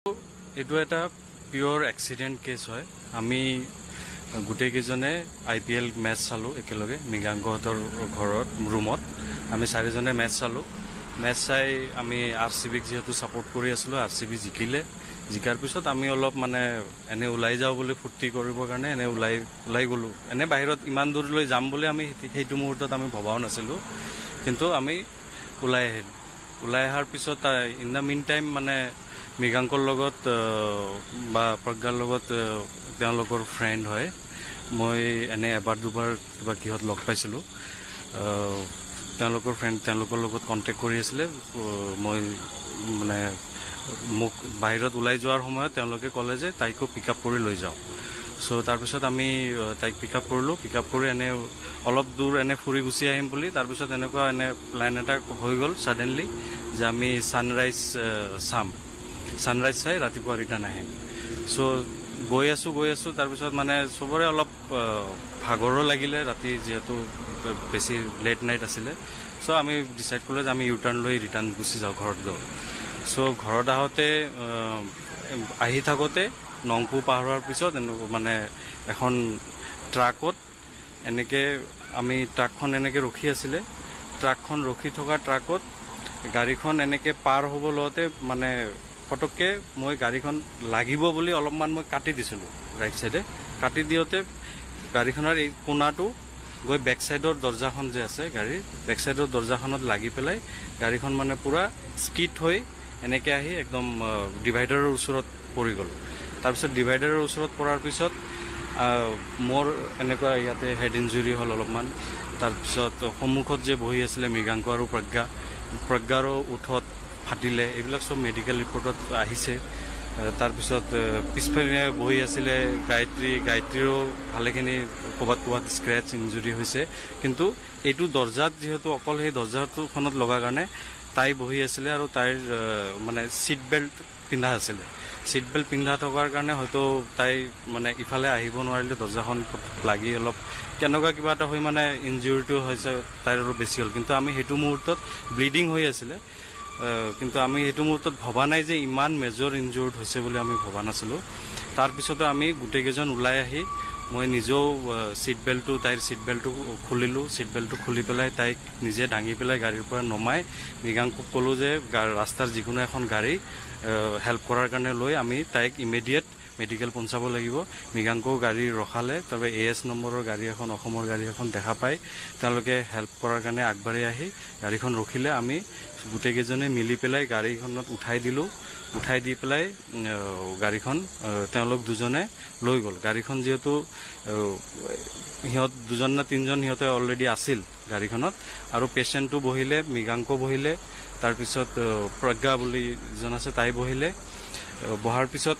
এইটো এটা পিয়ৰ accident cash হয়। আমি গোটেইকেইজনে IPL মেটচ চালোঁ একেলগে মৃগাংকহঁতৰ ঘৰত ৰুমত। আমি চাৰিজনে মেটচ চালোঁ। মেটচ চাই আমি RCBক যিহেতু ছাপোৰ্ট কৰি আছিলোঁ, RCB জিকিলে। জিকাৰ পিছত আমি অলপ এনে ওলাই যাওঁ বুলি ফূৰ্তি কৰিবৰ কাৰণে এনে ওলাই গ'লোঁ। এনে বাহিৰত ইমান দূৰলৈ যাম বুলি আমি সেইটো মুহূৰ্তত আমি ভবাও নাছিলোঁ, কিন্তু আমি ওলাই আহিলোঁ। ওলাই অহাৰ পিছত ইন দ্য মিন টাইম মৃগাংকৰ লগত বা প্ৰজ্ঞাৰ লগত তেওঁলোকৰ ফ্ৰেণ্ড হয়। মই এনে এবাৰ দুবাৰ কিবা কিহত লগ পাইছিলোঁ। তেওঁলোকৰ ফ্ৰেণ্ড তেওঁলোকৰ লগত কণ্টেক্ট কৰি আছিলে। মই মোক বাহিৰত ওলাই যোৱাৰ সময়ত তেওঁলোকে ক'লে যে তাইকো পিক আপ কৰি লৈ যাওঁ। চ' তাৰপিছত আমি তাইক পিক আপ কৰিলোঁ। পিক আপ কৰি এনে অলপ দূৰ এনে ফুৰি গুচি আহিম বুলি তাৰপিছত এনেকুৱা প্লেন এটা হৈ গ'ল ছাডেনলি যে আমি ছানৰাইজ চাই ৰাতিপুৱা ৰিটাৰ্ণ আহিম। চ' গৈ আছোঁ তাৰপিছত চবৰে অলপ ভাগৰো লাগিলে ৰাতি, যিহেতু বেছি লেট নাইট আছিলে। চ' আমি ডিচাইড কৰিলোঁ যে আমি ইউটাৰ্ণ লৈ ৰিটাৰ্ণ গুচি যাওঁ ঘৰত গৈ। চ' ঘৰত আহি থাকোঁতে নংপু পাৰ হোৱাৰ পিছত এখন ট্ৰাকত ট্ৰাকখন এনেকৈ ৰখি আছিলে। ট্ৰাকখন ৰখি থকা ট্ৰাকত গাড়ীখন এনেকৈ পাৰ হ'ব লওঁতে ফটককৈ মই গাড়ীখন লাগিব বুলি অলপমান মই কাটি দিছিলোঁ ৰাইট চাইডে। কাটি দিওঁতে গাড়ীখনৰ এই কোণাটো গৈ বেক চাইডৰ দৰ্জাখন যে আছে গাড়ীৰ বেক চাইডৰ দৰ্জাখনত লাগি পেলাই গাড়ীখন পূৰা স্কিড হৈ এনেকৈ আহি একদম ডিভাইডাৰৰ ওচৰত পৰি গ'ল। তাৰপিছত ডিভাইডাৰৰ ওচৰত পৰাৰ পিছত মোৰ এনেকুৱা ইয়াতে হেড ইঞ্জুৰি হ'ল অলপমান। তাৰপিছত সন্মুখত যে বহি আছিলে মৃগাংক আৰু প্ৰজ্ঞাৰো ওঠত ফাটিলে। এইবিলাক চব মেডিকেল ৰিপৰ্টত আহিছে। তাৰপিছত পিছফালে বহি আছিলে গায়ত্ৰীৰো ভালেখিনি ক'ৰবাত স্ক্ৰেচ ইঞ্জুৰি হৈছে। কিন্তু এইটো দৰ্জাত যিহেতু অকল সেই দৰ্জাখনত লগা কাৰণে তাই বহি আছিলে আৰু তাইৰ ছিট বেল্ট পিন্ধা আছিলে। ছিট বেল্ট পিন্ধা থকাৰ কাৰণে হয়তো তাই ইফালে আহিব নোৱাৰিলে, দৰ্জাখন লাগি অলপ কেনেকুৱা কিবা এটা হৈ ইঞ্জুৰিটো হৈছে তাইৰ আৰু বেছি হ'ল। কিন্তু আমি সেইটো মুহূৰ্তত ব্লিডিং হৈ আছিলে, কিন্তু আমি সেইটো মুহূৰ্তত ভবা নাই যে ইমান মেজৰ ইনজুৰ্ড হৈছে বুলি আমি ভবা নাছিলোঁ। তাৰপিছতো আমি গোটেইকেইজন ওলাই আহি মই নিজেও তাইৰ ছিট বেল্টটো খুলিলোঁ। ছিট বেল্টটো খুলি পেলাই তাইক নিজে দাঙি পেলাই গাড়ীৰ পৰা নমাই মৃগাংকক ক'লোঁ যে ৰাস্তাৰ যিকোনো এখন গাড়ী হেল্প কৰাৰ কাৰণে লৈ আমি তাইক ইমিডিয়েট মেডিকেল পঞ্চাব লাগিব। মৃগাংকও গাড়ী ৰখালে। তাৰপৰা AS নম্বৰৰ গাড়ী এখন, অসমৰ গাড়ী এখন দেখা পাই তেওঁলোকে হেল্প কৰাৰ কাৰণে আগবাঢ়ি আহি গাড়ীখন ৰখিলে। আমি গোটেইকেইজনে মিলি পেলাই গাড়ীখনত উঠাই দিলোঁ। উঠাই দি পেলাই গাড়ীখন তেওঁলোক দুজনে লৈ গ'ল। গাড়ীখন যিহেতু সিহঁত দুজন না তিনিজন সিহঁতে অলৰেডি আছিল গাড়ীখনত, আৰু পেচেণ্টটো বহিলে, মৃগাংক বহিলে, তাৰপিছত প্ৰজ্ঞা বুলি যিজন আছে তাই বহিলে। বহাৰ পিছত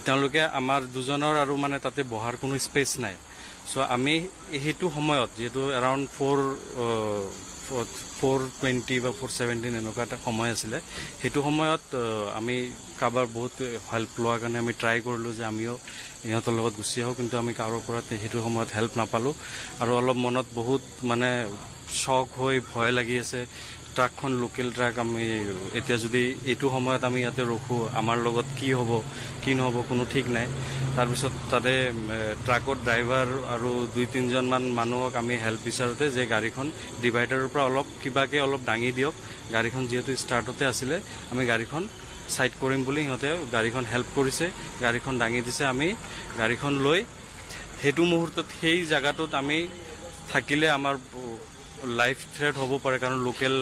তেওঁলোকে আমাৰ দুজনৰ আৰু তাতে বহাৰ কোনো স্পেচ নাই। চ' আমি সেইটো সময়ত যিহেতু এৰাউণ্ড 4:20 বা 4:17 এনেকুৱা এটা সময় আছিলে, সেইটো সময়ত আমি কাৰোবাৰ বহুত হেল্প লোৱাৰ কাৰণে আমি ট্ৰাই কৰিলোঁ যে আমিও ইহঁতৰ লগত গুচি আহোঁ। কিন্তু আমি কাৰোৰ পৰা সেইটো সময়ত হেল্প নাপালোঁ আৰু অলপ মনত বহুত শ্বক হৈ ভয় লাগি আছে। ট্ৰাকখন লোকেল ট্ৰাক, আমি এতিয়া যদি এইটো সময়ত আমি ইয়াতে ৰখোঁ আমাৰ লগত কি হ'ব কি নহ'ব কোনো ঠিক নাই। তাৰপিছত তাতে ট্ৰাকত ড্ৰাইভাৰ আৰু 2-3জনমান মানুহক আমি হেল্প বিচাৰোঁতে যে গাড়ীখন ডিভাইডাৰৰ পৰা অলপ দাঙি দিয়ক, গাড়ীখন যিহেতু ষ্টাৰ্টতে আছিলে, আমি গাড়ীখন ছাইড কৰিম বুলি সিহঁতে গাড়ীখন হেল্প কৰিছে, গাড়ীখন দাঙি দিছে। আমি গাড়ীখন লৈ সেইটো মুহূৰ্তত সেই জেগাটোত আমি থাকিলে আমাৰ লাইফ থ্ৰেট হ'ব পাৰে, কাৰণ লোকেল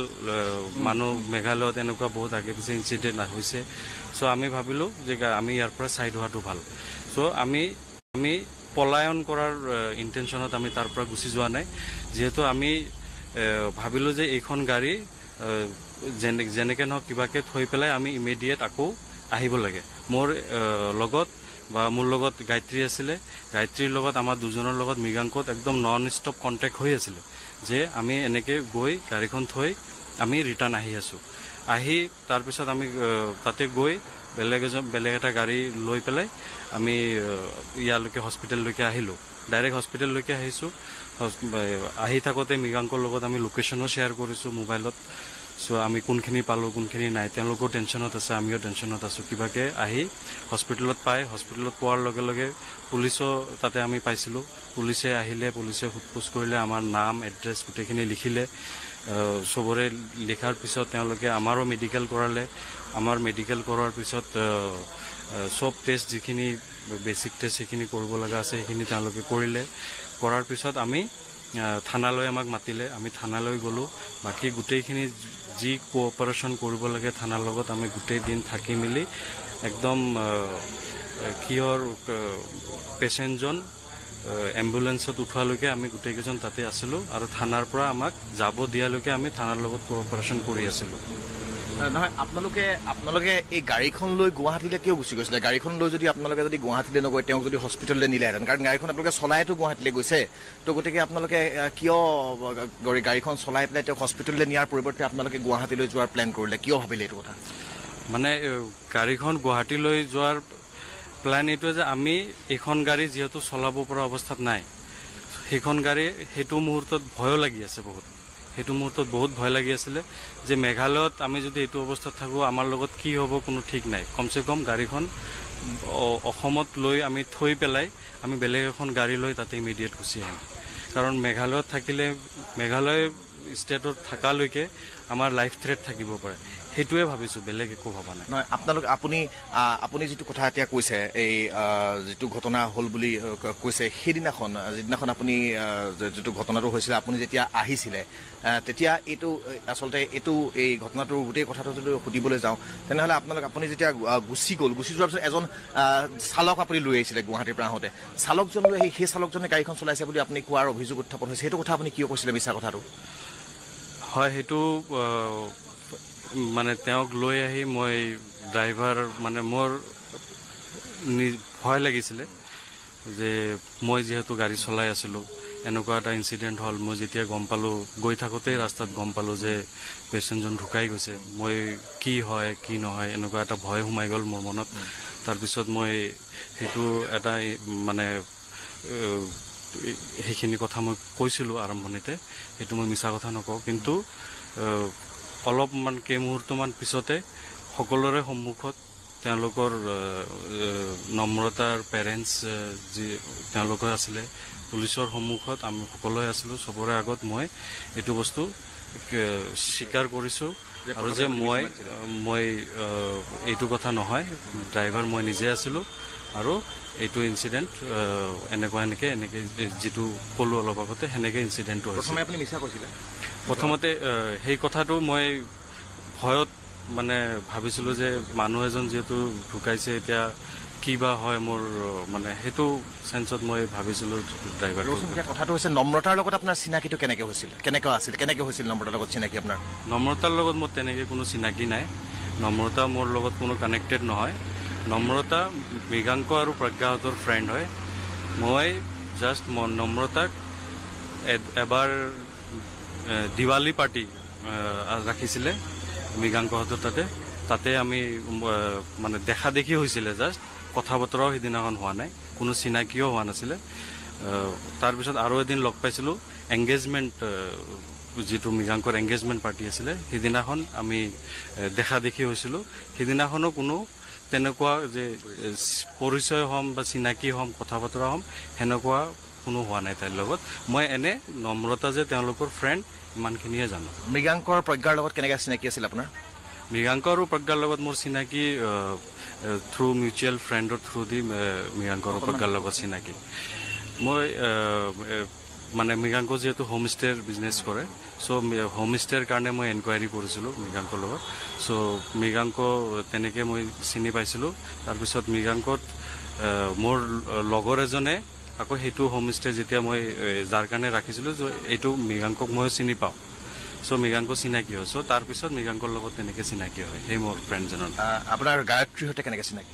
মানুহ মেঘালয়ত এনেকুৱা বহুত আগে পিছে ইনচিডেণ্ট হৈছে। চ' আমি ভাবিলোঁ যে আমি ইয়াৰ পৰা ছাইড হোৱাটো ভাল। চ' আমি পলায়ন কৰাৰ ইণ্টেনশ্যনত আমি তাৰ পৰা গুচি যোৱা নাই। যিহেতু আমি ভাবিলোঁ যে এইখন গাড়ী যেনেকৈ নহওক কিবাকৈ থৈ পেলাই আমি ইমিডিয়েট আকৌ আহিব লাগে। মোৰ লগত গায়ত্ৰী আছিলে। গায়ত্ৰীৰ লগত আমাৰ দুজনৰ লগত মৃগাংকত একদম নন ষ্টপ কণ্টেক্ট হৈ আছিলে যে আমি এনেকৈ গৈ গাড়ীখন থৈ আমি ৰিটাৰ্ণ আহি আছোঁ। আহি তাৰপিছত আমি তাতে গৈ বেলেগ এটা গাড়ী লৈ পেলাই আমি ইয়ালৈকে হস্পিটেললৈকে আহিলোঁ। ডাইৰেক্ট হস্পিটেললৈকে আহিছোঁ। আহি থাকোঁতে মৃগাংকৰ লগত আমি লোকেশ্যনো শ্বেয়াৰ কৰিছোঁ মোবাইলত। চ' আমি কোনখিনি পালোঁ কোনখিনি নাই তেওঁলোকেও টেনশ্যনত আছে আমিও টেনশ্যনত আছোঁ কিবাকৈ আহি হস্পিটেলত হস্পিটেলত পোৱাৰ লগে লগে পুলিচো তাতে আমি পাইছিলোঁ পুলিচে আহিলে পুলিচে সোধপোছ কৰিলে আমাৰ নাম এড্ৰেছ গোটেইখিনি লিখিলে চবৰে লিখাৰ পিছত তেওঁলোকে আমাৰো মেডিকেল কৰালে আমাৰ মেডিকেল কৰাৰ পিছত চব টেষ্ট যিখিনি বেচিক টেষ্ট সেইখিনি কৰিব লগা আছে সেইখিনি তেওঁলোকে কৰিলে কৰাৰ পিছত আমি থানালৈ আমাক মাতিলে আমি থানালৈ গ'লোঁ বাকী গোটেইখিনি যি কোঅপাৰেশ্যন কৰিব লাগে থানাৰ লগত আমি গোটেই দিন থাকি মেলি একদম কিয়ৰ পেচেণ্টজন এম্বুলেঞ্চত উঠোৱালৈকে আমি গোটেইকেইজন তাতে আছিলোঁ আৰু থানাৰ পৰা আমাক যাব দিয়ালৈকে আমি থানাৰ লগত কোঅপাৰেশ্যন কৰি আছিলোঁ নহয় আপোনালোকে এই গাড়ীখন লৈ গুৱাহাটীলৈ কিয় গুচি গৈছিলে গাড়ীখন লৈ যদি আপোনালোকে যদি গুৱাহাটীলৈ নগৈ তেওঁক যদি হস্পিটেললৈ নিলেহেঁতেন কাৰণ গাড়ীখন আপোনালোকে চলাইতো গুৱাহাটীলৈ গৈছে তো গতিকে আপোনালোকে কিয় গাড়ীখন চলাই পেলাই তেওঁক হস্পিটেললৈ নিয়াৰ পৰিৱৰ্তে আপোনালোকে গুৱাহাটীলৈ যোৱাৰ প্লেন কৰিলে কিয় ভাবিলে এইটো কথা মানে গাড়ীখন গুৱাহাটীলৈ যোৱাৰ প্লেন এইটোৱে যে আমি এইখন গাড়ী যিহেতু চলাব পৰা অৱস্থাত নাই সেইখন গাড়ী সেইটো মুহূৰ্তত ভয়ো লাগি আছে সেইটো মুহূৰ্তত বহুত ভয় লাগি আছিলে যে মেঘালয়ত আমি যদি এইটো অৱস্থাত থাকোঁ আমাৰ লগত কি হ'ব কোনো ঠিক নাই কমচে কম গাড়ীখন অসমত লৈ আমি থৈ পেলাই আমি বেলেগ এখন গাড়ী লৈ তাতে ইমিডিয়েট গুচি আহিম কাৰণ মেঘালয়ত থাকিলে মেঘালয় ষ্টেটত থকালৈকে আমাৰ লাইফ থ্ৰেট থাকিব পাৰে সেইটোৱে ভাবিছোঁ বেলেগ একো ভবা নাই নহয় আপুনি যিটো কথা এতিয়া কৈছে এই যিটো ঘটনা হ'ল বুলি কৈছে যিদিনাখন আপুনি যিটো ঘটনাটো হৈছিলে আপুনি যেতিয়া আহিছিলে তেতিয়া আচলতে এই ঘটনাটোৰ গোটেই কথাটো যদি সুধিবলৈ যাওঁ তেনেহ'লে আপুনি যেতিয়া গুচি যোৱাৰ পিছত এজন চালক আপুনি লৈ আহিছিলে গুৱাহাটীৰ পৰা আহোঁতে চালকজন লৈ আহি সেই চালকজনে গাড়ীখন চলাইছে বুলি আপুনি কোৱাৰ অভিযোগ উত্থাপন হৈছে সেইটো কথা আপুনি কিয় কৈছিলে মিছা কথাটো হয় সেইটো মানে তেওঁক লৈ আহি মই ড্ৰাইভাৰ মানে মোৰ ভয় লাগিছিলে যে মই যিহেতু গাড়ী চলাই আছিলোঁ এনেকুৱা এটা ইনচিডেণ্ট হ'ল মই যেতিয়া গম পালোঁ গৈ থাকোঁতেই ৰাস্তাত গম পালোঁ যে পেচেণ্টজন ঢুকাই গৈছে মই কি হয় কি নহয় এনেকুৱা এটা ভয় সোমাই গ'ল মোৰ মনত তাৰপিছত মই সেইটো এটা মানে সেইখিনি কথা মই কৈছিলোঁ আৰম্ভণিতে সেইটো মই মিছা কথা নকওঁ কিন্তু অলপমান কেইমুহূৰ্তমান পিছতে সকলোৰে সন্মুখত তেওঁলোকৰ নম্ৰতাৰ পেৰেণ্টছ যি তেওঁলোকে আছিলে পুলিচৰ সন্মুখত আমি সকলোৱে আছিলোঁ চবৰে আগত মই এইটো বস্তু স্বীকাৰ কৰিছোঁ আৰু যে মই এইটো কথা নহয় ড্ৰাইভাৰ মই নিজে আছিলোঁ আৰু এইটো ইনচিডেণ্ট এনেকৈ যিটো ক'লোঁ অলপ আগতে সেনেকৈ ইনচিডেণ্টটো প্ৰথমে আপুনি মিছা কৈছিলে প্ৰথমতে সেই কথাটো মই ভয়ত মানে ভাবিছিলোঁ যে মানুহ এজন যিহেতু ঢুকাইছে এতিয়া কি বা হয় মোৰ মানে সেইটো চেঞ্চত মই ভাবিছিলোঁ ড্ৰাইভাৰ কথাটো হৈছে নম্ৰতাৰ লগত আপোনাৰ চিনাকিটো কেনেকৈ হৈছিল নম্ৰতাৰ লগত চিনাকি আপোনাৰ নম্ৰতাৰ লগত মোৰ তেনেকৈ কোনো চিনাকি নাই নম্ৰতা মোৰ লগত কোনো কানেক্টেড নহয় নম্ৰতা মৃগাংক আৰু প্ৰজ্ঞাহঁতৰ ফ্ৰেণ্ড হয় মই জাষ্ট নম্ৰতাক এবাৰ দিৱালী পাৰ্টি ৰাখিছিলে মৃগাংকহঁতৰ তাতে আমি মানে দেখা দেখি হৈছিলে জাষ্ট কথা বতৰাও সিদিনাখন হোৱা নাই কোনো চিনাকিও হোৱা নাছিলে তাৰপিছত আৰু এদিন লগ পাইছিলোঁ এংগেজমেণ্ট যিটো মৃগাংকৰ এংগেজমেণ্ট পাৰ্টি আছিলে সিদিনাখন আমি দেখা দেখি হৈছিলোঁ সিদিনাখনো কোনো তেনেকুৱা যে পৰিচয় হ'ম বা চিনাকি হ'ম কথা বতৰা হ'ম সেনেকুৱা কোনো হোৱা নাই তাইৰ লগত মই এনে নম্ৰতা যে তেওঁলোকৰ ফ্ৰেণ্ড ইমানখিনিয়ে জানো মৃগাংকৰ প্ৰজ্ঞাৰ লগত কেনেকৈ চিনাকি আছিল আপোনাৰ মৃগাংক আৰু প্ৰজ্ঞাৰ লগত মোৰ চিনাকি থ্ৰু মিউচুৱেল ফ্ৰেণ্ডৰ থ্ৰু দি মৃগাংক আৰু প্ৰজ্ঞাৰ লগত চিনাকি মই মানে মৃগাংক যিহেতু হোমষ্টেৰ বিজনেছ কৰে চ' হোমষ্টেৰ কাৰণে মই এনকুৱাৰী কৰিছিলোঁ মৃগাংকৰ লগত চ' মৃগাংক তেনেকৈ মই চিনি পাইছিলোঁ তাৰপিছত মৃগাংকত মোৰ লগৰ এজনে আকৌ সেইটো হোমষ্টে যেতিয়া মই যাৰ কাৰণে ৰাখিছিলোঁ এইটো মৃগাংকক মই চিনি পাওঁ চ' মৃগাংক চিনাকি হয় চ' তাৰপিছত মৃগাংকৰ লগত তেনেকৈ চিনাকি হয় সেই মোৰ ফ্ৰেণ্ডজনৰ আপোনাৰ গায়ত্ৰীৰ সৈতে কেনেকৈ চিনাকি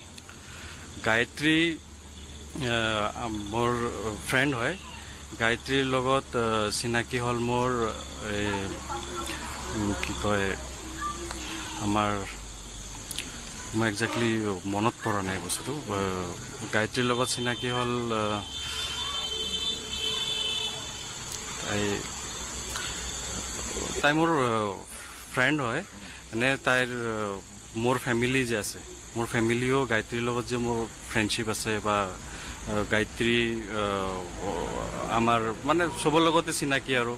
গায়ত্ৰী মোৰ ফ্ৰেণ্ড হয় গায়ত্ৰীৰ লগত চিনাকি হ'ল মোৰ কি কয় আমাৰ মই একজেক্টলি মনত পৰা নাই বস্তুটো গায়ত্ৰীৰ লগত চিনাকি হ'ল তাই মোৰ ফ্ৰেণ্ড হয় এনে তাইৰ মোৰ ফেমিলি যে আছে মোৰ ফেমিলিও গায়ত্ৰীৰ লগত যে মোৰ ফ্ৰেণ্ডশ্বিপ আছে বা গায়ত্ৰী আমাৰ মানে চবৰ লগতে চিনাকি আৰু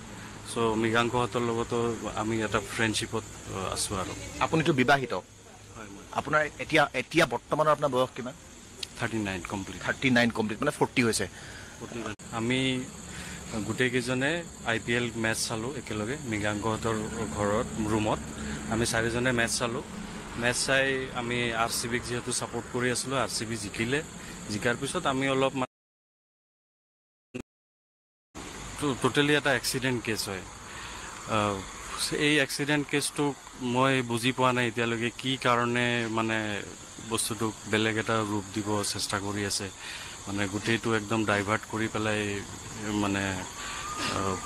চ' মৃগাংকহঁতৰ লগতো আমি এটা ফ্ৰেণ্ডশ্বিপত আছোঁ আৰু আপুনিতো বিবাহিত আপোনাৰ এতিয়া বৰ্তমানৰ আপোনাৰ বয়স কিমান 39 কমপ্লিট 39 কমপ্লিট মানে 40 হৈছে আমি গোটেইকেইজনে IPL মেটচ চালোঁ একেলগে মৃগাংকহঁতৰ ঘৰত ৰুমত আমি চাৰিজনে মেটচ চালোঁ মেটচ চাই আমি RCBক যিহেতু ছাপোৰ্ট কৰি আছিলোঁ RCB জিকিলে জিকাৰ পিছত আমি অলপ টোটেলি এটা এক্সিডেণ্ট কেছ হয় এই এক্সিডেণ্ট কেছটোক মই বুজি পোৱা নাই এতিয়ালৈকে কি কাৰণে মানে বস্তুটোক বেলেগ এটা ৰূপ দিব চেষ্টা কৰি আছে মানে গোটেইটো একদম ডাইভাৰ্ট কৰি পেলাই মানে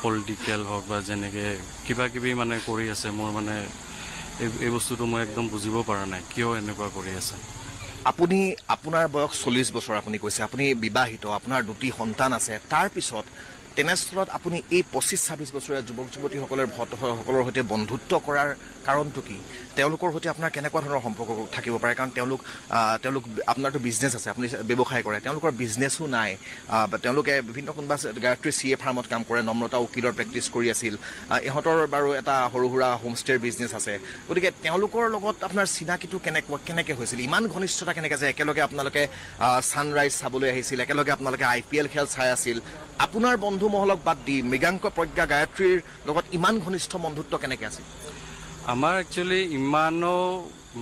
পলিটিকেল হওক বা যেনেকৈ কিবা কিবি মানে কৰি আছে মোৰ মানে এই বস্তুটো মই একদম বুজিব পৰা নাই কিয় এনেকুৱা কৰি আছে আপুনি আপোনাৰ বয়স 40 বছৰ আপুনি কৈছে আপুনি বিবাহিত আপোনাৰ দুটি সন্তান আছে তাৰপিছত তেনেস্থলত আপুনি এই 25-26 বছৰীয়া যুৱক যুৱতীসকলৰ সৈতে বন্ধুত্ব কৰাৰ কাৰণটো কি তেওঁলোকৰ সৈতে আপোনাৰ কেনেকুৱা ধৰণৰ সম্পৰ্ক থাকিব পাৰে কাৰণ তেওঁলোক আপোনাৰতো বিজনেছ আছে আপুনি ব্যৱসায় কৰে তেওঁলোকৰ বিজনেছো নাই তেওঁলোকে বিভিন্ন কোনোবা গায়ত্ৰী CA ফাৰ্মত কাম কৰে নম্ৰতা উকিলৰ প্ৰেক্টিছ কৰি আছিল ইহঁতৰ বাৰু এটা সৰু সুৰা হোমষ্টেৰ বিজনেছ আছে গতিকে তেওঁলোকৰ লগত আপোনাৰ চিনাকিটো কেনেকৈ হৈছিল ইমান ঘনিষ্ঠতা কেনেকৈ যে একেলগে আপোনালোকে ছানৰাইজ চাবলৈ আহিছিল একেলগে আপোনালোকে IPL খেল চাই আছিল আপোনাৰ বন্ধু মহলক বাদ দি মৃগাংক প্ৰজ্ঞা গায়ত্ৰীৰ লগত ইমান ঘনিষ্ঠ বন্ধুত্ব কেনেকৈ আছিল আমাৰ একচুৱেলি ইমানো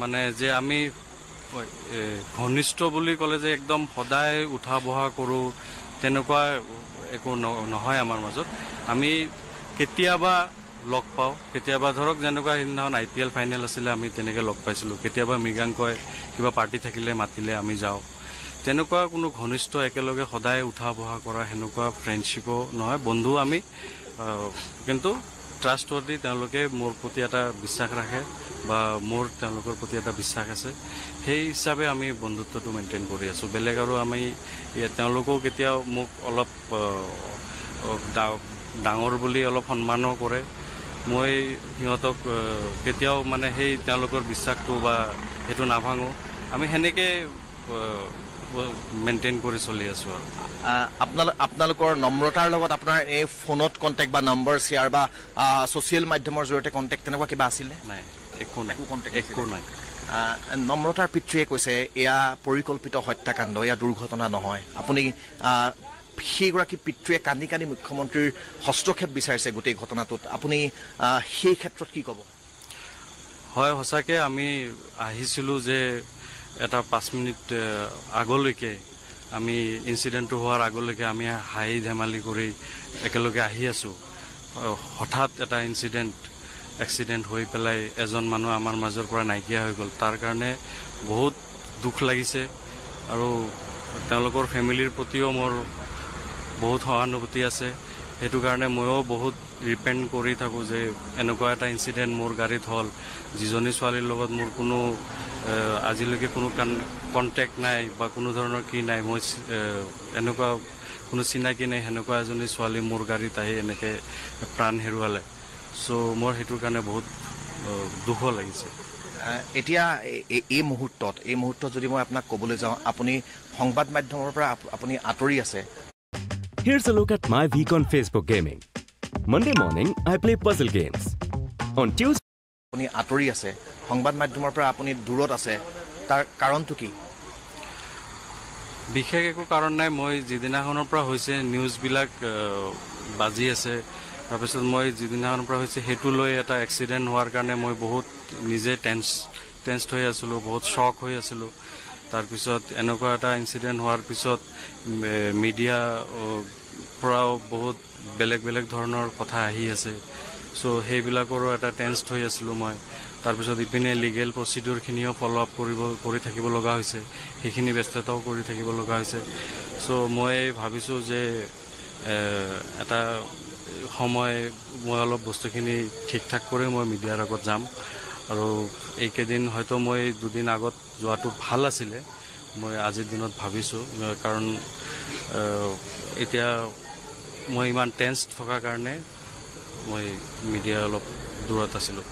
মানে যে আমি ঘনিষ্ঠ বুলি ক'লে যে একদম সদায় উঠা বহা কৰোঁ তেনেকুৱা একো নহয় আমাৰ মাজত আমি কেতিয়াবা লগ পাওঁ কেতিয়াবা ধৰক যেনেকুৱা সেইদিনাখন IPL ফাইনেল আছিলে আমি তেনেকৈ লগ পাইছিলোঁ কেতিয়াবা মৃগাংকই কিবা পাৰ্টি থাকিলে মাতিলে আমি যাওঁ তেনেকুৱা কোনো ঘনিষ্ঠ একেলগে সদায় উঠা বহা কৰা সেনেকুৱা ফ্ৰেণ্ডশ্বিপো নহয় বন্ধু আমি কিন্তু ট্ৰাষ্টৱৰ্দি তেওঁলোকে মোৰ প্ৰতি এটা বিশ্বাস ৰাখে বা মোৰ তেওঁলোকৰ প্ৰতি এটা বিশ্বাস আছে সেই হিচাপে আমি বন্ধুত্বটো মেইনটেইন কৰি আছোঁ বেলেগ আৰু আমি তেওঁলোকেও কেতিয়াও মোক অলপ ডাঙৰ বুলি অলপ সন্মানো কৰে মই সিহঁতক কেতিয়াও মানে সেই তেওঁলোকৰ বিশ্বাসটো বা সেইটো নাভাঙো আমি সেনেকৈ মেইনটেইন কৰি চলি আছোঁ আৰু আপোনালোকৰ নম্ৰতাৰ লগত আপোনাৰ এই ফোনত কণ্টেক্ট বা নম্বৰ শ্বেয়াৰ বা ছ'চিয়েল মাধ্যমৰ জৰিয়তে কণ্টেক্ট তেনেকুৱা কিবা আছিলে নাই একো নাই নম্ৰতাৰ পিতৃয়ে কৈছে এয়া পৰিকল্পিত হত্যাকাণ্ড এয়া দুৰ্ঘটনা নহয় আপুনি সেইগৰাকী পিতৃয়ে কান্দি কান্দি মুখ্যমন্ত্ৰীৰ হস্তক্ষেপ বিচাৰিছে গোটেই ঘটনাটোত আপুনি সেই ক্ষেত্ৰত কি ক'ব হয় সঁচাকৈ আমি আহিছিলোঁ যে এটা 5 মিনিট আগলৈকে আমি ইনচিডেণ্টটো হোৱাৰ আগলৈকে আমি হাঁহি ধেমালি কৰি একেলগে আহি আছোঁ হঠাৎ এটা এক্সিডেণ্ট হৈ পেলাই এজন মানুহ আমাৰ মাজৰ পৰা নাইকিয়া হৈ গ'ল তাৰ কাৰণে বহুত দুখ লাগিছে আৰু তেওঁলোকৰ ফেমিলিৰ প্ৰতিও মোৰ বহুত সহানুভূতি আছে সেইটো কাৰণে ময়ো বহুত ৰিপেণ্ট কৰি থাকোঁ যে এনেকুৱা এটা ইনচিডেণ্ট মোৰ গাড়ীত হ'ল যিজনী ছোৱালীৰ লগত মোৰ কোনো আজিলৈকে কোনো কণ্টেক্ট নাই বা কোনো ধৰণৰ কি নাই মই এনেকুৱা কোনো চিনাকি নাই সেনেকুৱা এজনী ছোৱালী মোৰ গাড়ীত আহি এনেকৈ প্ৰাণ হেৰুৱালে চ' মোৰ সেইটোৰ কাৰণে বহুত দুখো লাগিছে এতিয়া এই মুহূৰ্তত যদি মই আপোনাক ক'বলৈ যাওঁ আপুনি সংবাদ মাধ্যমৰ পৰা আপুনি আঁতৰি আছে Here's a look at my week on Facebook gaming. Monday morning, I play puzzle games. On Tuesday, আপুনি আঁতৰি আছে সংবাদ মাধ্যমৰ পৰা আপুনি দূৰত আছে তাৰ কাৰণটো কি বিশেষ একো কাৰণ নাই মই যিদিনাখনৰ পৰা হৈছে নিউজবিলাক বাজি আছে তাৰপিছত মই যিদিনাখনৰ পৰা হৈছে সেইটো লৈ এটা এক্সিডেণ্ট হোৱাৰ কাৰণে মই বহুত নিজে টেন্সড হৈ আছিলোঁ বহুত শ্বক হৈ আছিলোঁ তাৰপিছত এনেকুৱা এটা ইনচিডেণ্ট হোৱাৰ পিছত মিডিয়া পৰাও বহুত বেলেগ ধৰণৰ কথা আহি আছে চ' সেইবিলাকৰো এটা টেন্সড হৈ আছিলোঁ মই তাৰপিছত ইপিনে লিগেল প্ৰচিডিউৰখিনিও ফ'ল' আপ কৰি থাকিব লগা হৈছে সেইখিনি ব্যস্ততাও কৰি থাকিব লগা হৈছে চ' মই ভাবিছোঁ যে এটা সময় মই অলপ বস্তুখিনি ঠিক ঠাক কৰি মই মিডিয়াৰ আগত যাম আৰু এইকেইদিন হয়তো মই দুদিন আগত যোৱাটো ভাল আছিলে মই আজিৰ দিনত ভাবিছোঁ কাৰণ এতিয়া মই ইমান টেন্সড থকাৰ কাৰণে মই মিডিয়া অলপ দূৰত আছিলোঁ